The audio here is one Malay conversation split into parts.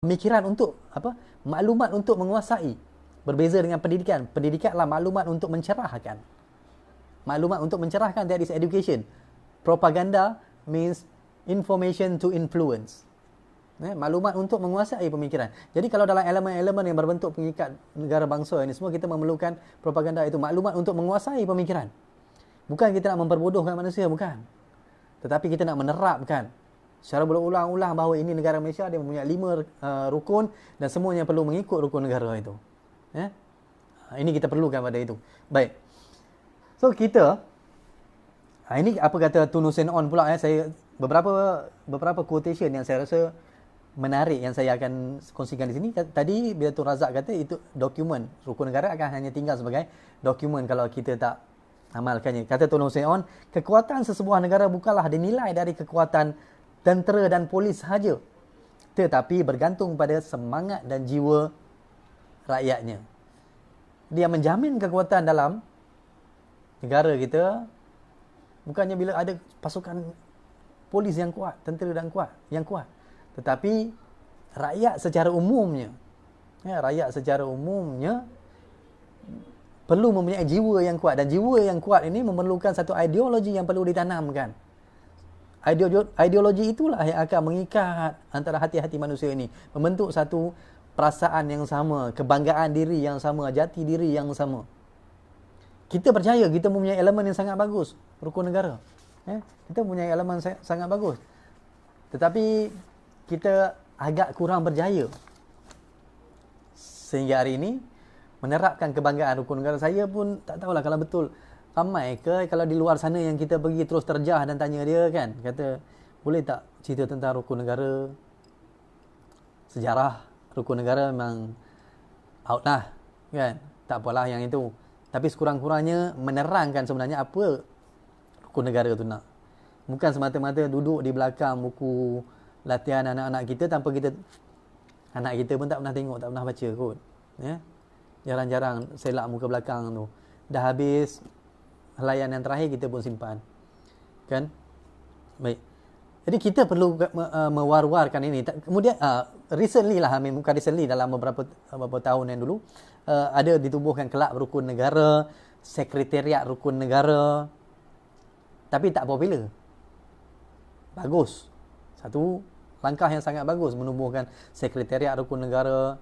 pemikiran untuk apa? Maklumat untuk menguasai. Berbeza dengan pendidikan. Pendidikan adalah maklumat untuk mencerahkan. Maklumat untuk mencerahkan, that is education. Propaganda means information to influence. Maklumat untuk menguasai pemikiran. Jadi kalau dalam elemen-elemen yang berbentuk pengikat negara bangsa ini semua, kita memerlukan propaganda itu, maklumat untuk menguasai pemikiran. Bukan kita nak memperbodohkan manusia, bukan. Tetapi kita nak menerapkan secara berulang-ulang bahawa ini negara Malaysia, dia mempunyai 5 rukun dan semuanya perlu mengikut rukun negara itu. Ini kita perlukan pada itu. Baik. So kita, ini apa kata Tun Hussein On pula. Saya beberapa quotation yang saya rasa menarik yang saya akan kongsikan di sini. Tadi bila Tun Razak kata itu dokumen, rukun negara akan hanya tinggal sebagai dokumen kalau kita tak amalkannya. Kata Tun Hussein On, kekuatan sesebuah negara bukanlah dinilai dari kekuatan tentera dan polis sahaja, tetapi bergantung pada semangat dan jiwa rakyatnya. Dia menjamin kekuatan dalam negara kita bukannya bila ada pasukan polis yang kuat, tentera dan yang kuat, tetapi rakyat secara umumnya, rakyat secara umumnya perlu mempunyai jiwa yang kuat, dan jiwa yang kuat ini memerlukan satu ideologi yang perlu ditanamkan. Ideologi itulah yang akan mengikat antara hati-hati manusia ini, membentuk satu perasaan yang sama, kebanggaan diri yang sama, jati diri yang sama. Kita percaya kita mempunyai elemen yang sangat bagus, rukun negara. Kita mempunyai elemen sangat bagus. Tetapi kita agak kurang berjaya sehingga hari ini menerapkan kebanggaan rukun negara. Saya pun tak tahulah kalau betul ramai ke kalau di luar sana yang kita pergi terus terjah dan tanya dia kan, kata boleh tak cerita tentang rukun negara, sejarah rukun negara memang out lah kan, tak apalah yang itu, tapi sekurang-kurangnya menerangkan sebenarnya apa rukun negara tu nak. Bukan semata-mata duduk di belakang buku latihan anak-anak kita tanpa kita, anak kita pun tak pernah tengok, tak pernah baca kot, jarang-jarang selak muka belakang tu, dah habis helaian yang terakhir kita pun simpan kan. Baik, jadi kita perlu mewar-warkan ini. Kemudian recently lah, bukan recently, dalam beberapa tahun yang dulu ada ditubuhkan kelab rukun negara, sekretariat rukun negara, tapi tak popular. Bagus, satu langkah yang sangat bagus menubuhkan sekretariat rukun negara,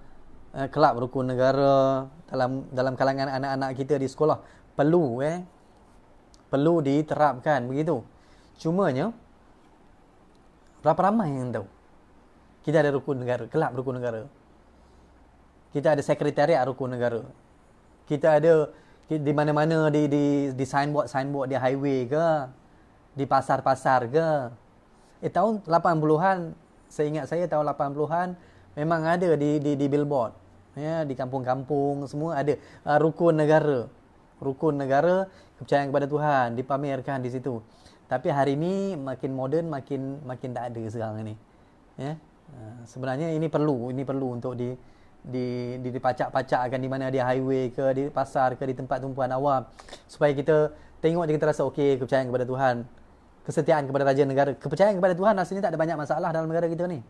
kelab rukun negara dalam kalangan anak-anak kita di sekolah. Perlu diterapkan begitu. Cumanya berapa ramai yang tahu kita ada rukun negara, kelab rukun negara, kita ada sekretariat rukun negara, kita ada di mana-mana, di signboard di highway ke, di pasar-pasar ke. Tahun 80-an, seingat saya tahun 80-an memang ada di billboard, di kampung-kampung semua ada rukun negara, kepercayaan kepada Tuhan dipamerkan di situ. Tapi hari ini makin moden, makin tak ada sekarang ini. Sebenarnya ini perlu untuk dipacak-pacakkan di mana, di highway ke, di pasar ke, di tempat tumpuan awam, supaya kita tengok dia, kita rasa okey, kepercayaan kepada Tuhan, kesetiaan kepada raja negara. Kepercayaan kepada Tuhan rasanya tak ada banyak masalah dalam negara kita ni.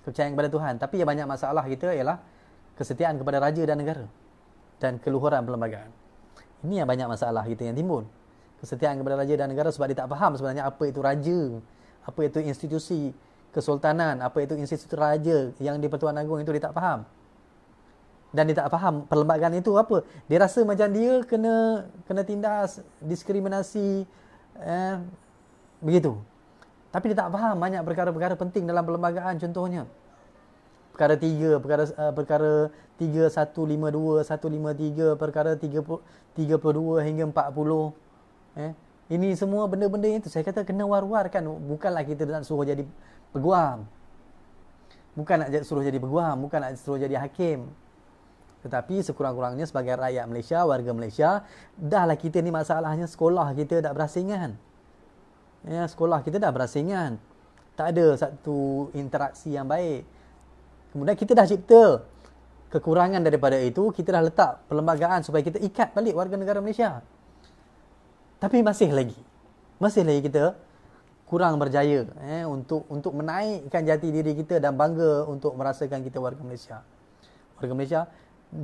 Kepercayaan kepada Tuhan, tapi yang banyak masalah kita ialah kesetiaan kepada raja dan negara dan keluhuran perlembagaan. Ini yang banyak masalah kita yang timbul. Kesetiaan kepada raja dan negara sebab dia tak faham sebenarnya apa itu raja, apa itu institusi kesultanan, apa itu institusi raja yang di Pertuan Agong itu, dia tak faham. Dan dia tak faham perlembagaan itu apa. Dia rasa macam dia kena tindas, diskriminasi, begitu. Tapi dia tak faham banyak perkara-perkara penting dalam perlembagaan, contohnya perkara 3, 152, 153, perkara 32 hingga 40. Ini semua benda-benda itu saya kata kena war-warkan. Bukanlah kita nak suruh jadi peguam, bukan nak suruh jadi peguam, bukan nak suruh jadi hakim, tetapi sekurang-kurangnya sebagai rakyat Malaysia, warga Malaysia, dahlah kita ni masalahnya sekolah kita dah berasingan. Sekolah kita dah berasingan, tak ada satu interaksi yang baik. Kemudian kita dah cipta kekurangan daripada itu, kita dah letak perlembagaan supaya kita ikat balik warga negara Malaysia. Tapi masih lagi kita kurang berjaya untuk menaikkan jati diri kita dan bangga untuk merasakan kita warga Malaysia. Warga Malaysia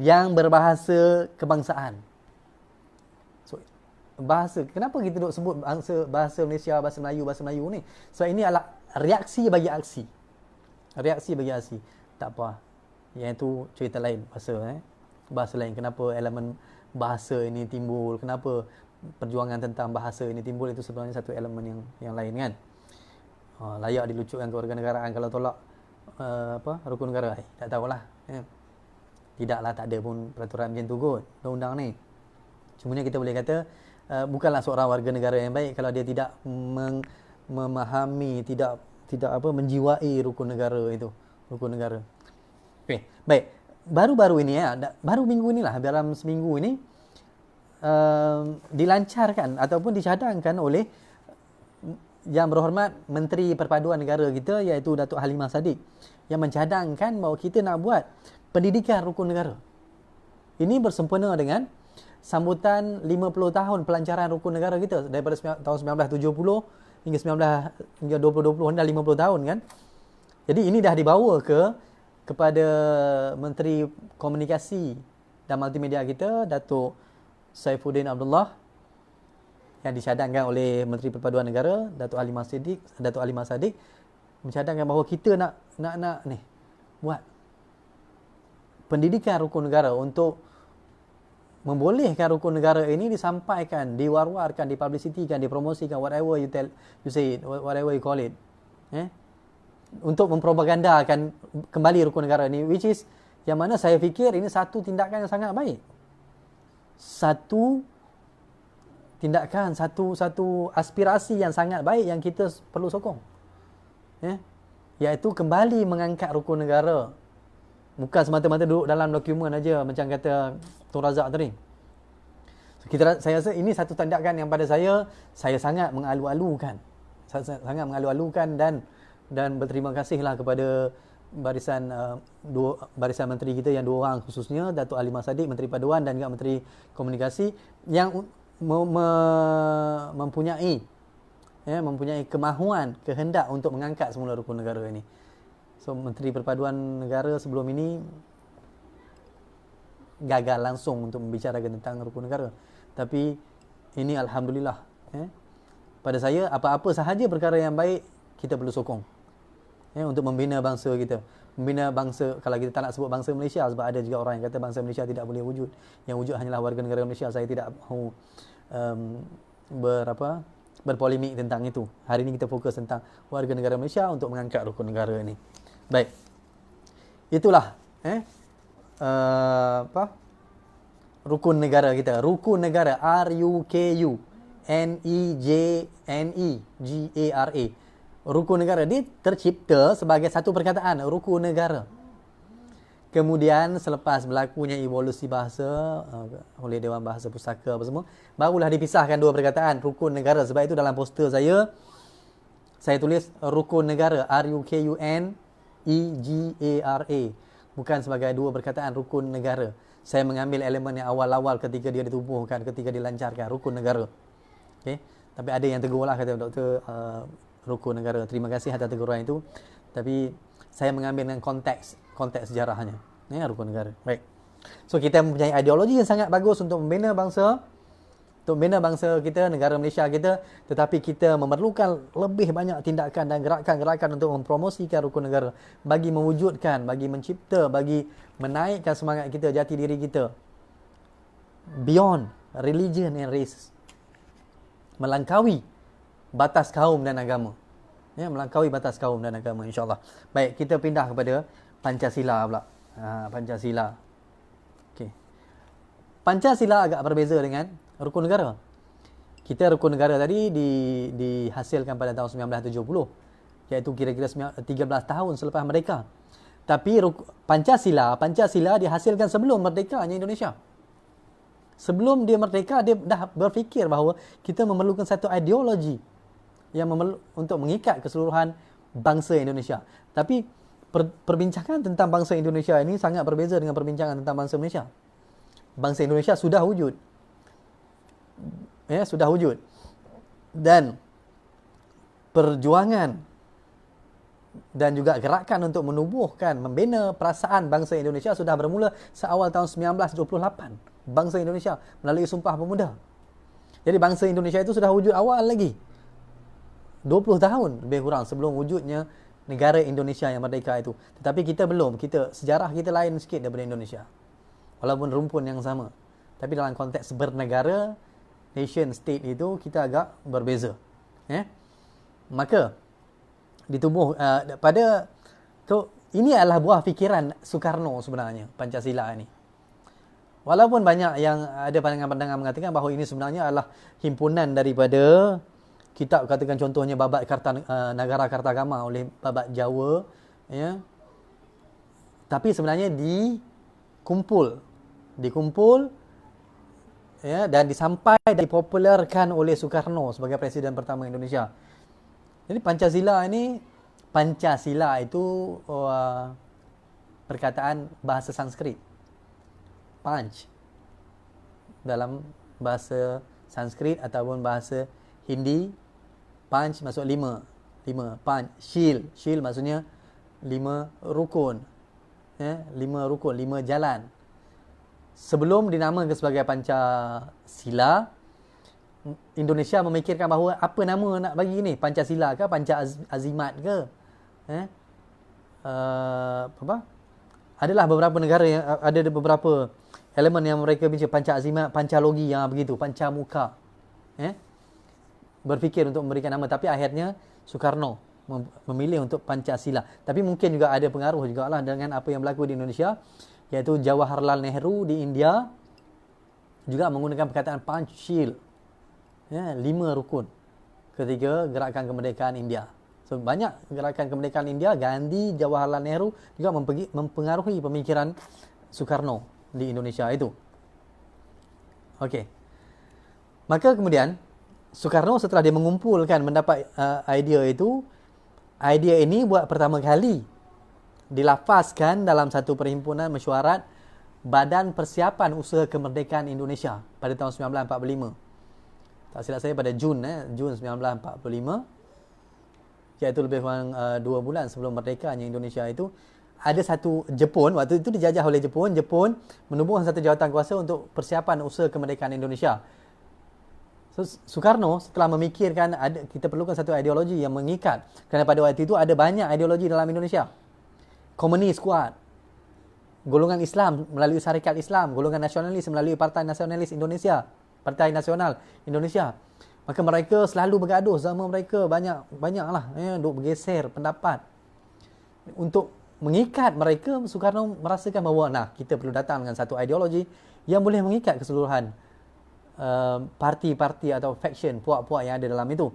yang berbahasa kebangsaan. So, bahasa, kenapa kita duk sebut bahasa Malaysia, bahasa Melayu ni? Sebab ini adalah reaksi bagi aksi. Reaksi bagi aksi. Tak apa. Yang itu cerita lain, bahasa lain. Kenapa elemen bahasa ini timbul? Kenapa perjuangan tentang bahasa ini timbul? Itu sebenarnya satu elemen yang lain kan. Layak dilucutkan kewarganegaraan kalau tolak rukun negara. Tak tahulah. Tidaklah, tak ada pun peraturan macam tu kot, undang-undang ni. Cumanya kita boleh kata bukanlah seorang warga negara yang baik kalau dia tidak memahami, tidak menjiwai rukun negara itu, rukun negara. Okey, baik. Baru-baru ini baru minggu inilah, dalam seminggu ini dilancarkan ataupun dicadangkan oleh Yang Berhormat Menteri Perpaduan Negara kita, iaitu Datuk Halimah Sadiq, yang mencadangkan bahawa kita nak buat pendidikan rukun negara. Ini bersempena dengan sambutan 50 tahun pelancaran rukun negara kita daripada tahun 1970 hingga 2020, dah 50 tahun kan. Jadi ini dah dibawa kepada Menteri Komunikasi dan Multimedia kita, Datuk Saifuddin Abdullah, yang dicadangkan oleh Menteri Perpaduan Negara, Datuk Halimah Sadiq, mencadangkan bahawa kita nak buat pendidikan rukun negara untuk membolehkan rukun negara ini disampaikan, diwar-warkan, dipublicitikan, dipromosikan, whatever you say it, whatever you call it. Untuk mempropagandakan kembali rukun negara ini, which is yang mana saya fikir ini satu tindakan yang sangat baik. Satu tindakan, satu aspirasi yang sangat baik yang kita perlu sokong. Iaitu kembali mengangkat rukun negara. Bukan semata-mata duduk dalam dokumen aja macam kata Tun Razak tadi. Saya rasa ini satu tindakan yang pada saya sangat mengalu-alukan. Sangat mengalu-alukan dan berterima kasihlah kepada barisan menteri kita yang dua orang, khususnya Datuk Halimah Sadiq, Menteri Paduan, dan juga Menteri Komunikasi, yang mempunyai kemahuan, kehendak untuk mengangkat semula rukun negara ini. So, Menteri Perpaduan Negara sebelum ini gagal langsung untuk membicarakan tentang rukun negara. Tapi ini alhamdulillah. Pada saya, apa-apa sahaja perkara yang baik kita perlu sokong. Untuk membina bangsa kita. Membina bangsa, kalau kita tak nak sebut bangsa Malaysia, sebab ada juga orang yang kata bangsa Malaysia tidak boleh wujud. Yang wujud hanyalah warga negara Malaysia. Saya tidak mahu berpolemik tentang itu. Hari ini kita fokus tentang warga negara Malaysia untuk mengangkat rukun negara ini. Baik. Itulah rukun negara kita. Rukun negara, RUKUNEGARA. Rukun negara dia tercipta sebagai satu perkataan, rukun negara. Kemudian selepas berlakunya evolusi bahasa oleh Dewan Bahasa Pusaka apa semua, barulah dipisahkan dua perkataan, rukun negara. Sebab itu dalam poster saya tulis rukun negara, RUKUNEGARA, bukan sebagai dua perkataan rukun negara. Saya mengambil elemen yang awal-awal ketika dia ditubuhkan, ketika dilancarkan, rukun negara. Okay? Tapi ada yang tegurlah, kata doktor, rukun negara. Terima kasih atas teguran itu. Tapi saya mengambil dengan konteks sejarahnya. Rukun negara. Baik. So kita mempunyai ideologi yang sangat bagus untuk membina bangsa, kita, negara Malaysia kita, tetapi kita memerlukan lebih banyak tindakan dan gerakan-gerakan untuk mempromosikan rukun negara, bagi mewujudkan, bagi mencipta, bagi menaikkan semangat kita, jati diri kita beyond religion and race, melampaui batas kaum dan agama. Melampaui batas kaum dan agama, insya-Allah. Baik, kita pindah kepada Pancasila pula. Pancasila. Okey. Pancasila agak berbeza dengan rukun negara. Kita rukun negara tadi dihasilkan pada tahun 1970, iaitu kira-kira 13 tahun selepas merdeka. Tapi Pancasila dihasilkan sebelum merdekanya Indonesia. Sebelum dia merdeka, dia dah berfikir bahawa kita memerlukan satu ideologi yang untuk mengikat keseluruhan bangsa Indonesia. Tapi perbincangan tentang bangsa Indonesia ini sangat berbeza dengan perbincangan tentang bangsa Malaysia. Bangsa Indonesia sudah wujud. Sudah wujud. Dan perjuangan dan juga gerakan untuk menubuhkan, membina perasaan bangsa Indonesia sudah bermula seawal tahun 1928. Bangsa Indonesia melalui Sumpah Pemuda. Jadi bangsa Indonesia itu sudah wujud awal lagi. 20 tahun lebih kurang sebelum wujudnya negara Indonesia yang merdeka itu. Tetapi kita belum. Sejarah kita lain sikit daripada Indonesia. Walaupun rumpun yang sama. Tapi dalam konteks bernegara, nation state itu kita agak berbeza. Maka ini adalah buah fikiran Soekarno sebenarnya, Pancasila ini. Walaupun banyak yang ada pandangan-pandangan mengatakan bahawa ini sebenarnya adalah himpunan daripada kitab, katakan contohnya Babat Nagara Kartagama oleh Babat Jawa, ya. Tapi sebenarnya dikumpul ya, dan dipopularkan oleh Soekarno sebagai Presiden pertama Indonesia. Jadi Pancasila itu perkataan bahasa Sanskrit. Panch dalam bahasa Sanskrit ataupun bahasa Hindi, Panch maksud lima. Panch, Shil maksudnya 5 rukun. Ya, 5 rukun, 5 jalan. Sebelum dinamakan sebagai Pancasila, Indonesia memikirkan bahawa apa nama nak bagi ni? Pancasila ke? Azimat ke? Adalah beberapa negara yang ada beberapa elemen yang mereka bincang, Pancazimat, Pancalogi yang begitu, Pancamuka. Berfikir untuk memberikan nama, tapi akhirnya Soekarno memilih untuk Pancasila. Tapi mungkin juga ada pengaruh jugalah dengan apa yang berlaku di Indonesia, iaitu Jawaharlal Nehru di India juga menggunakan perkataan Panchshil. 5 rukun ketika gerakan kemerdekaan India. So banyak gerakan kemerdekaan India, Gandhi, Jawaharlal Nehru juga mempengaruhi pemikiran Soekarno di Indonesia itu. Okey. Maka kemudian Soekarno setelah dia mengumpulkan mendapat idea itu, idea ini buat pertama kali dilafazkan dalam satu perhimpunan mesyuarat Badan Persiapan Usaha Kemerdekaan Indonesia pada tahun 1945. Tak silap saya pada Jun 1945, iaitu lebih kurang 2 bulan sebelum merdekanya Indonesia itu, ada satu Jepun, waktu itu dijajah oleh Jepun menubuhkan satu jawatan kuasa untuk persiapan usaha kemerdekaan Indonesia. So, Soekarno setelah memikirkan kita perlukan satu ideologi yang mengikat, kerana pada waktu itu ada banyak ideologi dalam Indonesia. Komunis kuat, golongan Islam melalui Syarikat Islam, golongan nasionalis melalui Partai Nasionalis Indonesia, Partai Nasional Indonesia. Maka mereka selalu bergaduh sama mereka, banyaklah duk bergeser pendapat. Untuk mengikat mereka, Soekarno merasakan bahawa kita perlu datang dengan satu ideologi yang boleh mengikat keseluruhan parti-parti atau faction, puak-puak yang ada dalam itu.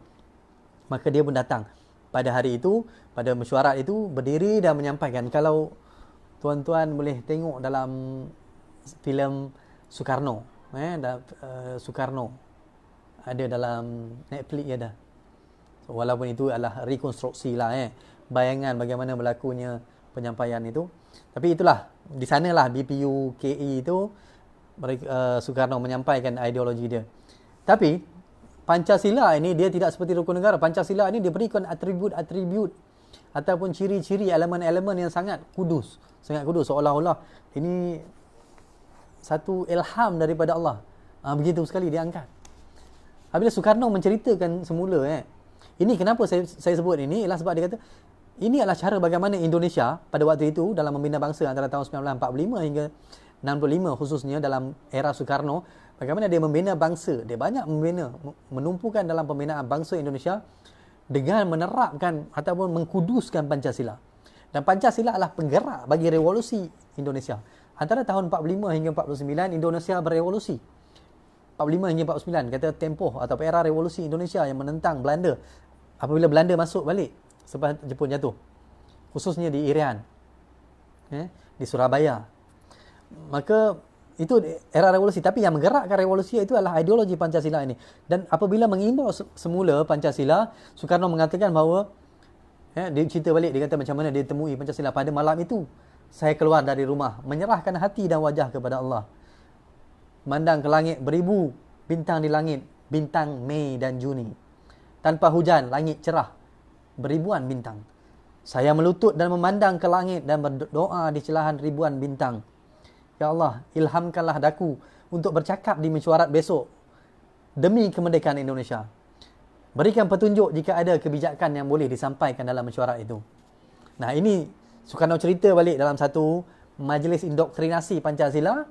Maka dia pun datang pada hari itu, pada mesyuarat itu, berdiri dan menyampaikan. Kalau tuan-tuan boleh tengok dalam filem Soekarno, Soekarno ada dalam Netflix ada. So, walaupun itu adalah rekonstruksi lah, bayangan bagaimana berlakunya penyampaian itu. Tapi itulah, di sanalah BPU KE itu Soekarno menyampaikan ideologi dia. Tapi Pancasila ini dia tidak seperti rukun negara. Pancasila ini diberikan atribut-atribut ataupun ciri-ciri elemen-elemen yang sangat kudus, seolah-olah ini satu ilham daripada Allah. Begitu sekali diangkat. Apabila Soekarno menceritakan semula, ini kenapa saya sebut ini, ialah sebab dia kata ini adalah cara bagaimana Indonesia pada waktu itu dalam membina bangsa antara tahun 1945 hingga 65, khususnya dalam era Soekarno, bagaimana dia membina bangsa. Dia banyak menumpukan dalam pembinaan bangsa Indonesia dengan menerapkan ataupun mengkuduskan Pancasila. Dan Pancasila adalah penggerak bagi revolusi Indonesia. Antara tahun 45 hingga 49, Indonesia berevolusi. 45 hingga 49, kata tempoh atau era revolusi Indonesia yang menentang Belanda. Apabila Belanda masuk balik selepas Jepun jatuh, khususnya di Irian, di Surabaya. Maka itu era revolusi. Tapi yang menggerakkan revolusi itu adalah ideologi Pancasila ini. Dan apabila mengimbau semula Pancasila, Soekarno mengatakan bahawa, dia cerita balik, dia kata macam mana dia temui Pancasila. Pada malam itu, saya keluar dari rumah, menyerahkan hati dan wajah kepada Allah. Mandang ke langit, beribu bintang di langit, bintang Mei dan Juni. Tanpa hujan, langit cerah. beribuan bintang. Saya melutut dan memandang ke langit dan berdoa di celahan ribuan bintang. Ya Allah, ilhamkanlah daku untuk bercakap di mesyuarat besok demi kemerdekaan Indonesia. Berikan petunjuk jika ada kebijakan yang boleh disampaikan dalam mesyuarat itu. Nah, ini Soekarno cerita balik dalam satu majlis indoktrinasi Pancasila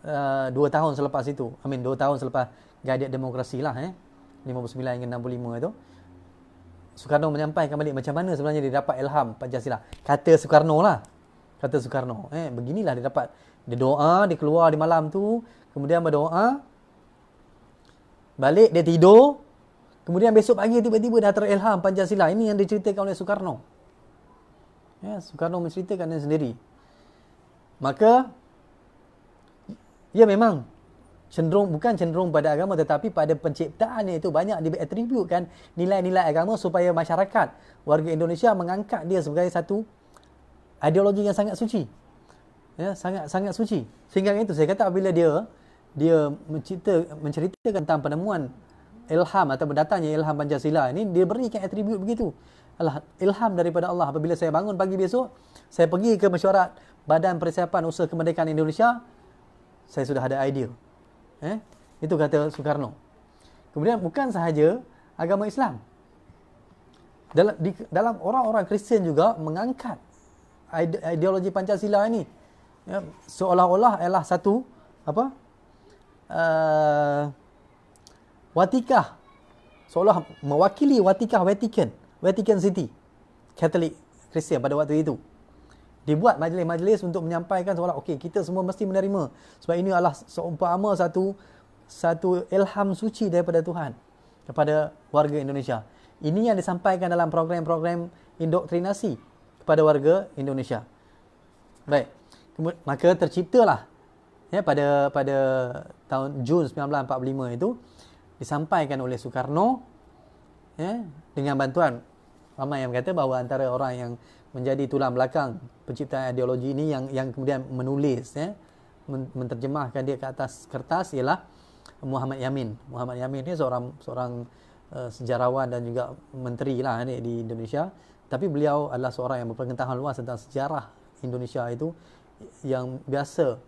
2 tahun selepas itu. 2 tahun selepas Gadiat Demokrasi lah 59 hingga 65 itu. Soekarno menyampaikan balik macam mana sebenarnya dia dapat ilham Pancasila. Kata Soekarno lah. Kata Soekarno. Beginilah dia dapat. Dia doa, dia keluar di malam tu. Kemudian berdoa. Balik, dia tidur. Kemudian besok pagi tiba-tiba dah terilham Pancasila. Ini yang diceritakan oleh Soekarno. Soekarno menceritakan dia sendiri. Maka, ya memang bukan cenderung pada agama, tetapi pada penciptaannya itu banyak diatributkan nilai-nilai agama supaya masyarakat warga Indonesia mengangkat dia sebagai satu ideologi yang sangat suci. Sangat suci. Sehingga itu saya kata apabila dia menceritakan tentang penemuan ilham atau datangnya ilham Pancasila ini, dia berikan atribut begitu. Ilham daripada Allah. Apabila saya bangun pagi besok, saya pergi ke mesyuarat Badan Persiapan Usaha Kemerdekaan Indonesia, saya sudah ada idea. Itu kata Soekarno. Kemudian bukan sahaja agama Islam. Dalam orang-orang Kristian juga mengangkat ideologi Pancasila ini. Seolah-olah ialah satu watikah, seolah mewakili watikah Vatican City, Katolik Kristian pada waktu itu. Dibuat majlis-majlis untuk menyampaikan seolah okey, kita semua mesti menerima sebab ini adalah seumpama satu ilham suci daripada Tuhan kepada warga Indonesia. Ini yang disampaikan dalam program-program indoktrinasi kepada warga Indonesia. Baik. Maka terciptalah pada tahun Jun 1945 itu disampaikan oleh Soekarno dengan bantuan ramai yang kata bahawa antara orang yang menjadi tulang belakang penciptaan ideologi ini yang kemudian menulis menterjemahkan dia ke atas kertas ialah Muhammad Yamin. Muhammad Yamin ni seorang sejarawan dan juga menteri lah di Indonesia, tapi beliau adalah seorang yang berpengetahuan luas tentang sejarah Indonesia itu, yang biasa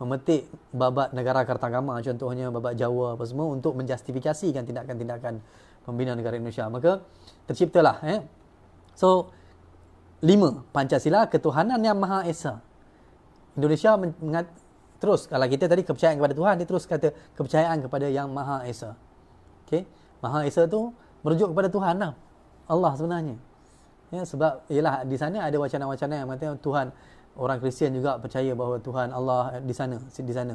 memetik babat negara Kartagama, contohnya babat Jawa apa semua, untuk menjustifikasikan tindakan-tindakan pembina negara Indonesia. Maka terciptalah so 5 Pancasila, ketuhanan yang Maha Esa. Indonesia terus, kalau kita tadi kepercayaan kepada Tuhan, dia terus kata kepercayaan kepada yang Maha Esa. Okey, Maha Esa tu merujuk kepada Tuhan lah, Allah sebenarnya. Sebab ialah di sana ada wacana-wacana yang mengatakan Tuhan. Orang Kristian juga percaya bahawa Tuhan Allah di sana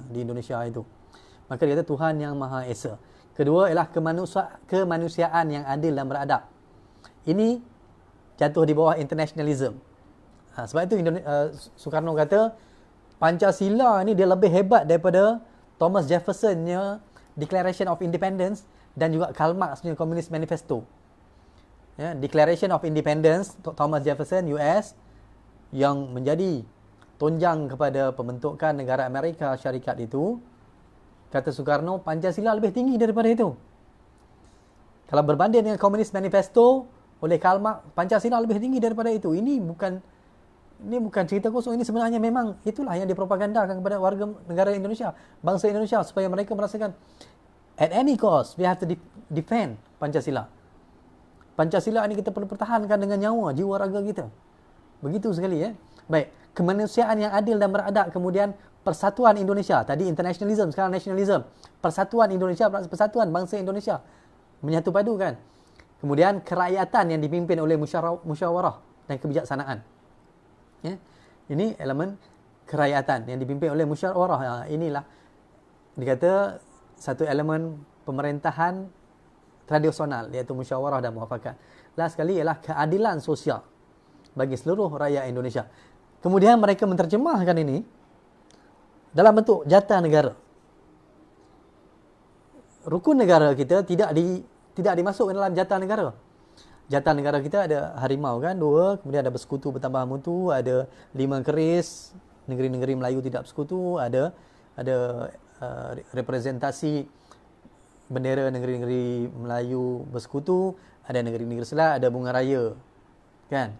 di Indonesia itu. Maka dia kata Tuhan yang Maha Esa. Kedua ialah kemanusiaan yang adil dan beradab. Ini jatuh di bawah internationalism. Sebab itu Soekarno kata Pancasila ni dia lebih hebat daripada Thomas Jeffersonnya Declaration of Independence dan juga Karl Marxnya Communist Manifesto. Declaration of Independence Thomas Jefferson US yang menjadi tonjang kepada pembentukan negara Amerika Syarikat itu, kata Soekarno, Pancasila lebih tinggi daripada itu. Kalau berbanding dengan Communist Manifesto oleh Karl Marx, Pancasila lebih tinggi daripada itu. Ini bukan cerita kosong. Ini sebenarnya memang itulah yang dipropagandakan kepada warga negara Indonesia, bangsa Indonesia, supaya mereka merasakan at any cost we have to defend Pancasila. Pancasila ini kita perlu pertahankan dengan nyawa, jiwa raga kita. Begitu sekali Baik, kemanusiaan yang adil dan beradab, kemudian persatuan Indonesia. Tadi internationalism, sekarang nationalism. Persatuan Indonesia, persatuan bangsa Indonesia. Menyatu padu kan. Kemudian kerakyatan yang dipimpin oleh musyawarah dan kebijaksanaan. Ini elemen kerakyatan yang dipimpin oleh musyawarah. Inilah dikata satu elemen pemerintahan tradisional, iaitu musyawarah dan muafakat. Last sekali ialah keadilan sosial bagi seluruh rakyat Indonesia. Kemudian mereka menterjemahkan ini dalam bentuk jatah negara. Rukun negara kita tidak dimasukkan dalam jatah negara. Jatah negara kita ada harimau kan, 2, kemudian ada bersekutu bertambah mutu, ada 5 keris, negeri-negeri Melayu tidak bersekutu, ada representasi bendera negeri-negeri Melayu bersekutu, Ada negeri-negeri selat, ada bunga raya. Kan?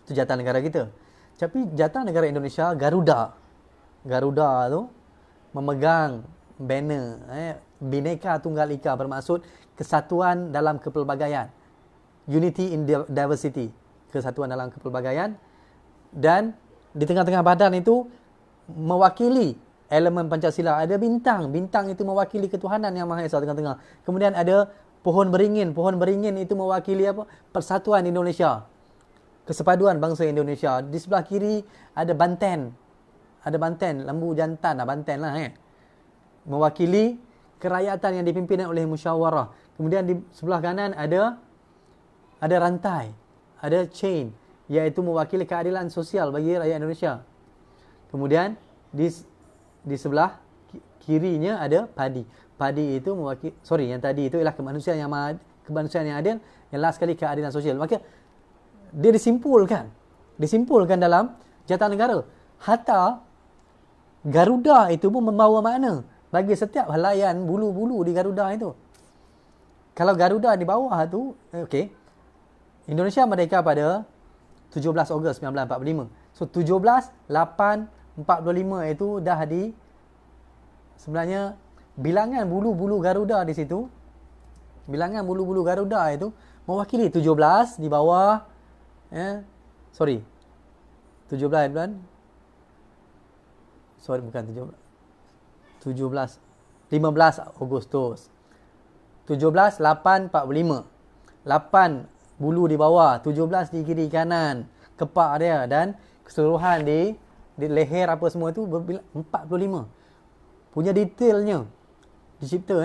Itu jatah negara kita. Tapi jatah negara Indonesia, Garuda. Garuda tu memegang banner Bhinneka Tunggal Ika, bermaksud kesatuan dalam kepelbagaian. Unity in diversity. Kesatuan dalam kepelbagaian. Dan di tengah-tengah badan itu mewakili elemen Pancasila. Ada bintang. Bintang itu mewakili ketuhanan Yang Maha Esa tengah-tengah. Kemudian ada pohon beringin. Pohon beringin itu mewakili apa? Persatuan Indonesia. Kesepaduan bangsa Indonesia. Di sebelah kiri ada banten. Ada banten. Lembu jantan lah. Banten lah. Mewakili kerakyatan yang dipimpin oleh musyawarah. Kemudian di sebelah kanan ada rantai. Ada chain. Iaitu mewakili keadilan sosial bagi rakyat Indonesia. Kemudian di sebelah kirinya ada padi. Padi itu mewakili, yang tadi itu ialah kemanusiaan yang adil. Yang last sekali keadilan sosial. Maka dia disimpulkan dalam jatah negara. Hatta Garuda itu pun membawa makna bagi setiap helaian bulu-bulu di Garuda itu. Kalau Garuda di bawah tu, Indonesia merdeka pada 17 Ogos 1945. So 17/8/45 itu dah sebenarnya bilangan bulu-bulu Garuda di situ. Bilangan bulu-bulu Garuda itu mewakili 17 di bawah 17 bulan. Bukan 17. 15 Agustus. 17/8/45. 8 bulu di bawah, 17 di kiri kanan, kepak dia, dan keseluruhan di leher apa semua itu 45. Punya detailnya dicipta.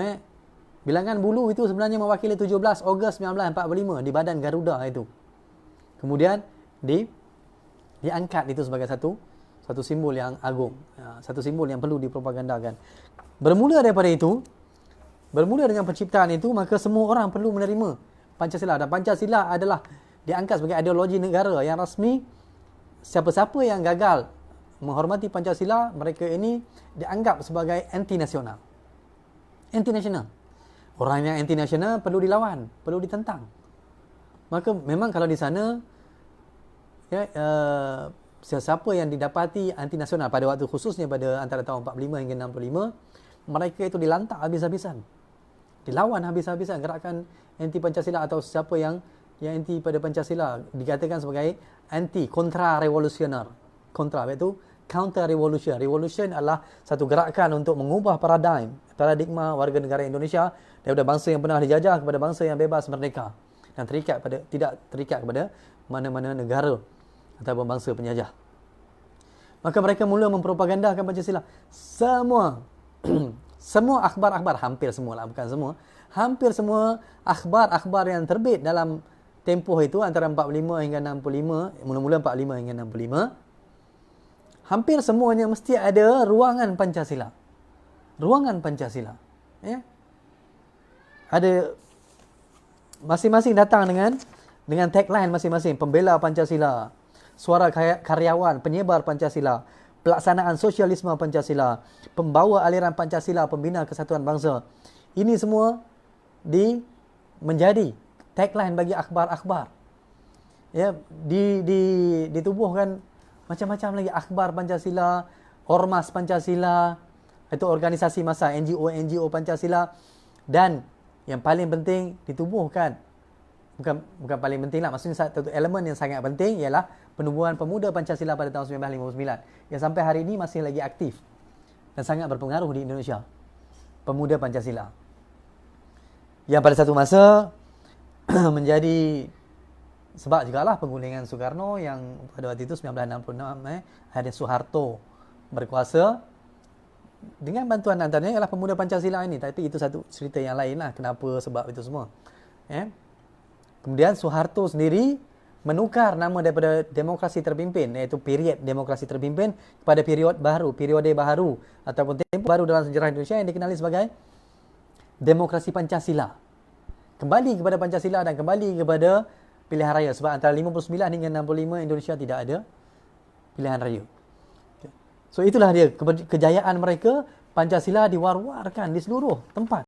Bilangan bulu itu sebenarnya mewakili 17 Ogos 1945 di badan Garuda itu. Kemudian diangkat itu sebagai satu simbol yang agung, satu simbol yang perlu dipropagandakan. Bermula daripada itu, bermula dengan penciptaan itu, maka semua orang perlu menerima Pancasila. Dan Pancasila adalah diangkat sebagai ideologi negara yang rasmi. Siapa-siapa yang gagal menghormati Pancasila, mereka ini dianggap sebagai anti-nasional. Anti-nasional. Orang yang anti-nasional perlu dilawan, perlu ditentang. Maka memang kalau di sana siapa yang didapati anti-nasional pada waktu, khususnya pada antara tahun 45 hingga 65, mereka itu dilantak habis-habisan. Dilawan habis-habisan gerakan anti-Pancasila, atau siapa yang anti pada Pancasila dikatakan sebagai kontra-revolusioner. Kontra, iaitu counter-revolution. Revolution adalah satu gerakan untuk mengubah paradigma warga negara Indonesia daripada bangsa yang pernah dijajah kepada bangsa yang bebas merdeka dan tidak terikat kepada mana-mana negara ataupun bangsa penjajah. Maka mereka mula mempropagandakan Pancasila. Semua akhbar-akhbar, hampir semua lah, bukan semua, hampir semua akhbar-akhbar yang terbit dalam tempoh itu antara 45 hingga 65, mula-mula 45 hingga 65, hampir semuanya mesti ada ruangan Pancasila. Ruangan Pancasila. Ada masing-masing datang dengan tagline masing-masing. Pembela Pancasila, suara karyawan, penyebar Pancasila, pelaksanaan sosialisme Pancasila, pembawa aliran Pancasila, pembina kesatuan bangsa. Ini semua menjadi tagline bagi akhbar-akhbar. Ditubuhkan macam-macam lagi akhbar Pancasila, Ormas Pancasila, itu organisasi massa, NGO Pancasila, dan yang paling penting ditubuhkan, bukan paling penting lah, maksudnya satu elemen yang sangat penting ialah penubuhan Pemuda Pancasila pada tahun 1959 yang sampai hari ini masih lagi aktif dan sangat berpengaruh di Indonesia. Pemuda Pancasila yang pada satu masa menjadi sebab jugalah penggulingan Soekarno yang pada waktu itu 1966 ada Soeharto berkuasa. Dengan bantuan antaranya ialah Pemuda Pancasila ini. Tapi itu satu cerita yang lain lah, kenapa sebab itu semua. Kemudian Soeharto sendiri menukar nama daripada demokrasi terpimpin, iaitu period demokrasi terpimpin, kepada periode baru ataupun tempoh baru dalam sejarah Indonesia yang dikenali sebagai demokrasi Pancasila. Kembali kepada Pancasila dan kembali kepada pilihan raya. Sebab antara 59 hingga 65 Indonesia tidak ada pilihan raya. So itulah dia kejayaan mereka. Pancasila diwar-warkan di seluruh tempat.